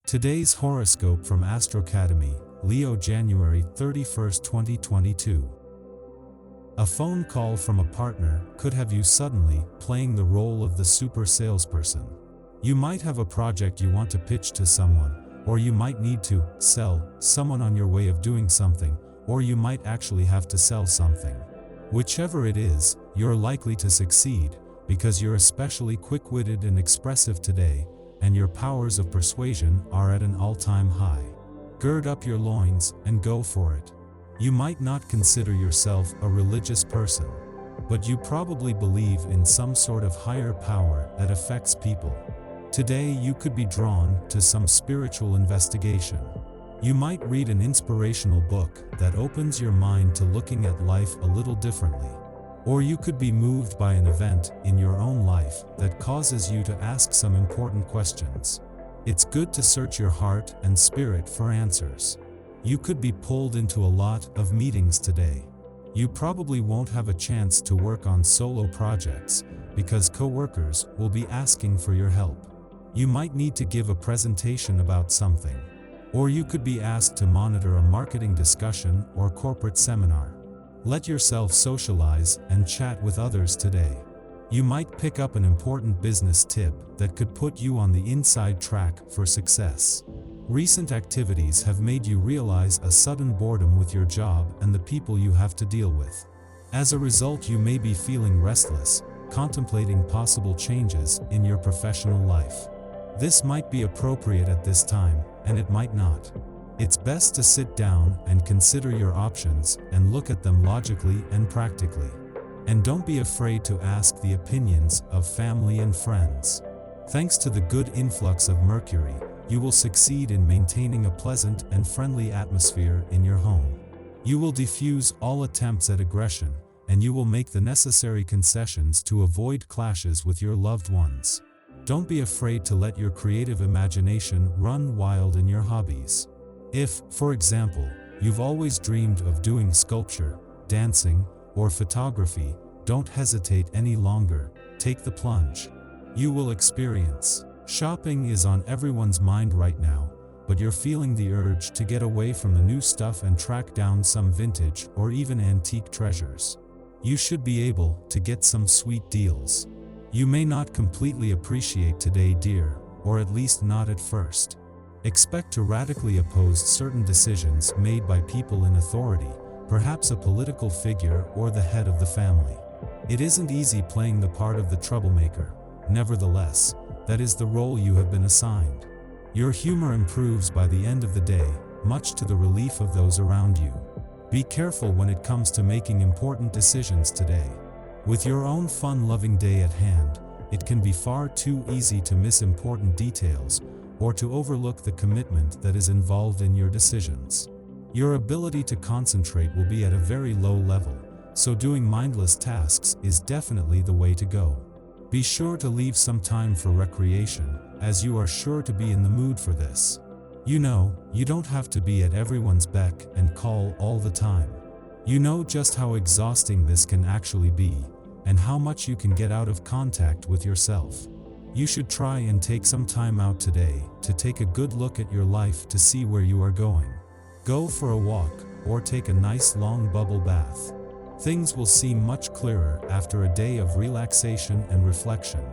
Today's horoscope from Astrocademy, Leo, January 31st, 2022. A phone call from a partner could have you suddenly playing the role of the super salesperson. You might have a project you want to pitch to someone, or you might need to sell someone on your way of doing something, or you might actually have to sell something. Whichever it is, you're likely to succeed, because you're especially quick-witted and expressive today, and your powers of persuasion are at an all-time high. Gird up your loins and go for it. You might not consider yourself a religious person, but you probably believe in some sort of higher power that affects people. Today you could be drawn to some spiritual investigation. You might read an inspirational book that opens your mind to looking at life a little differently. Or you could be moved by an event in your own life that causes you to ask some important questions. It's good to search your heart and spirit for answers. You could be pulled into a lot of meetings today. You probably won't have a chance to work on solo projects because coworkers will be asking for your help. You might need to give a presentation about something. Or you could be asked to monitor a marketing discussion or corporate seminar. Let yourself socialize and chat with others today. You might pick up an important business tip that could put you on the inside track for success. Recent activities have made you realize a sudden boredom with your job and the people you have to deal with. As a result, you may be feeling restless, contemplating possible changes in your professional life. This might be appropriate at this time, and it might not. It's best to sit down and consider your options and look at them logically and practically. And don't be afraid to ask the opinions of family and friends. Thanks to the good influx of Mercury, you will succeed in maintaining a pleasant and friendly atmosphere in your home. You will diffuse all attempts at aggression, and you will make the necessary concessions to avoid clashes with your loved ones. Don't be afraid to let your creative imagination run wild in your hobbies. If, for example, you've always dreamed of doing sculpture, dancing, or photography, don't hesitate any longer, take the plunge. You will experience. Shopping is on everyone's mind right now, but you're feeling the urge to get away from the new stuff and track down some vintage or even antique treasures. You should be able to get some sweet deals. You may not completely appreciate today, dear, or at least not at first. Expect to radically oppose certain decisions made by people in authority, perhaps a political figure or the head of the family. It isn't easy playing the part of the troublemaker. Nevertheless, that is the role you have been assigned. Your humor improves by the end of the day, much to the relief of those around you. Be careful when it comes to making important decisions today. With your own fun-loving day at hand, it can be far too easy to miss important details or to overlook the commitment that is involved in your decisions. Your ability to concentrate will be at a very low level, so doing mindless tasks is definitely the way to go. Be sure to leave some time for recreation, as you are sure to be in the mood for this. You know, you don't have to be at everyone's beck and call all the time. You know just how exhausting this can actually be, and how much you can get out of contact with yourself. You should try and take some time out today to take a good look at your life to see where you are going. Go for a walk, or take a nice long bubble bath. Things will seem much clearer after a day of relaxation and reflection.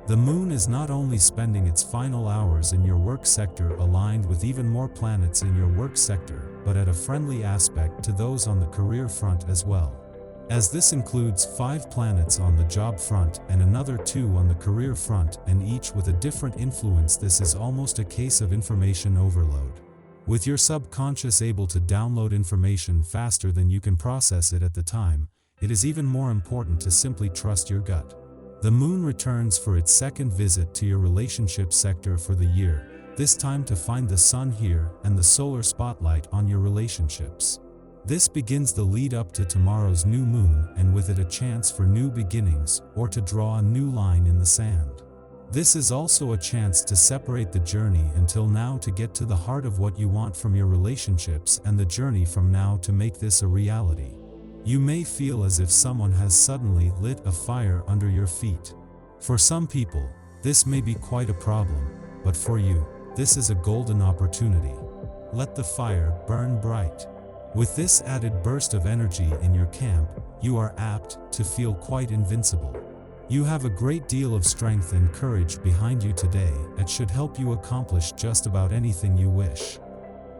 The moon is not only spending its final hours in your work sector aligned with even more planets in your work sector, but at a friendly aspect to those on the career front as well. As this includes 5 planets on the job front and another 2 on the career front, and each with a different influence, this is almost a case of information overload. With your subconscious able to download information faster than you can process it at the time, it is even more important to simply trust your gut. The moon returns for its second visit to your relationship sector for the year, this time to find the sun here and the solar spotlight on your relationships. This begins the lead up to tomorrow's new moon, and with it a chance for new beginnings or to draw a new line in the sand. This is also a chance to separate the journey until now to get to the heart of what you want from your relationships and the journey from now to make this a reality. You may feel as if someone has suddenly lit a fire under your feet. For some people, this may be quite a problem, but for you, this is a golden opportunity. Let the fire burn bright. With this added burst of energy in your camp, you are apt to feel quite invincible. You have a great deal of strength and courage behind you today that should help you accomplish just about anything you wish.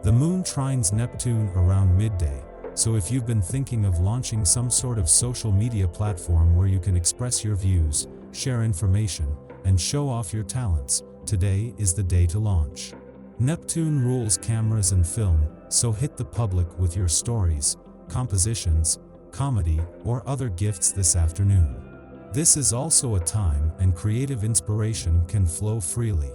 The moon trines Neptune around midday, so if you've been thinking of launching some sort of social media platform where you can express your views, share information, and show off your talents, today is the day to launch. Neptune rules cameras and film, so hit the public with your stories, compositions, comedy, or other gifts this afternoon. This is also a time and creative inspiration can flow freely.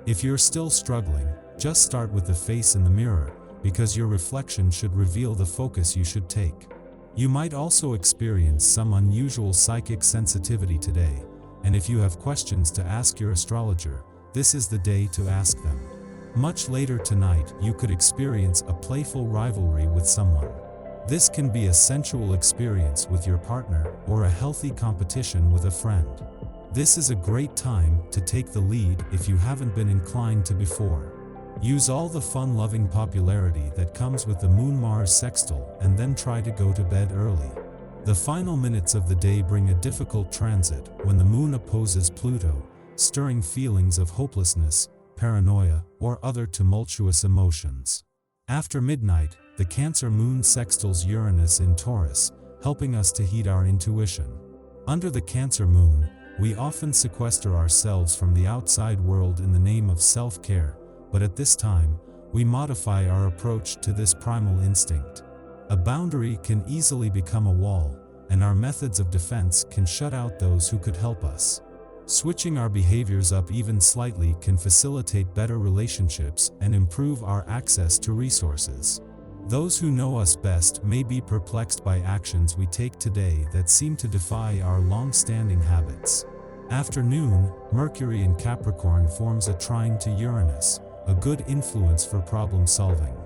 If you're still struggling, just start with the face in the mirror, because your reflection should reveal the focus you should take. You might also experience some unusual psychic sensitivity today, and if you have questions to ask your astrologer, this is the day to ask them. Much later tonight, you could experience a playful rivalry with someone. This can be a sensual experience with your partner or a healthy competition with a friend. This is a great time to take the lead if you haven't been inclined to before. Use all the fun-loving popularity that comes with the Moon-Mars sextile and then try to go to bed early. The final minutes of the day bring a difficult transit when the moon opposes Pluto, stirring feelings of hopelessness, paranoia, or other tumultuous emotions. After midnight, the Cancer moon sextiles Uranus in Taurus, helping us to heed our intuition. Under the Cancer moon, we often sequester ourselves from the outside world in the name of self-care, but at this time, we modify our approach to this primal instinct. A boundary can easily become a wall, and our methods of defense can shut out those who could help us. Switching our behaviors up even slightly can facilitate better relationships and improve our access to resources. Those who know us best may be perplexed by actions we take today that seem to defy our long-standing habits. After noon, Mercury in Capricorn forms a trine to Uranus, a good influence for problem solving.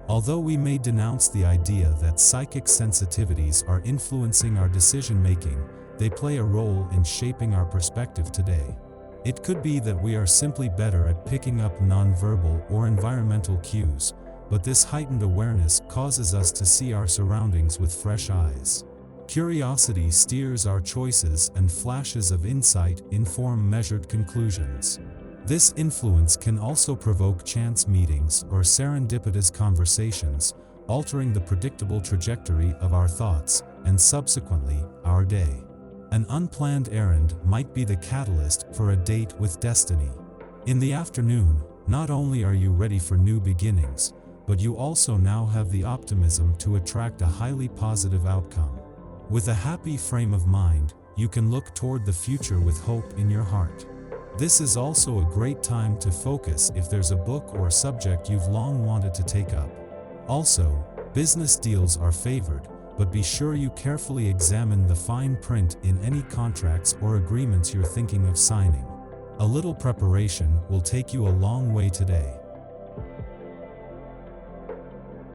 Although we may denounce the idea that psychic sensitivities are influencing our decision-making, they play a role in shaping our perspective today. It could be that we are simply better at picking up nonverbal or environmental cues, but this heightened awareness causes us to see our surroundings with fresh eyes. Curiosity steers our choices, and flashes of insight inform measured conclusions. This influence can also provoke chance meetings or serendipitous conversations, altering the predictable trajectory of our thoughts and subsequently our day. An unplanned errand might be the catalyst for a date with destiny. In the afternoon, not only are you ready for new beginnings, but you also now have the optimism to attract a highly positive outcome. With a happy frame of mind, you can look toward the future with hope in your heart. This is also a great time to focus if there's a book or subject you've long wanted to take up. Also, business deals are favored, but be sure you carefully examine the fine print in any contracts or agreements you're thinking of signing. A little preparation will take you a long way today.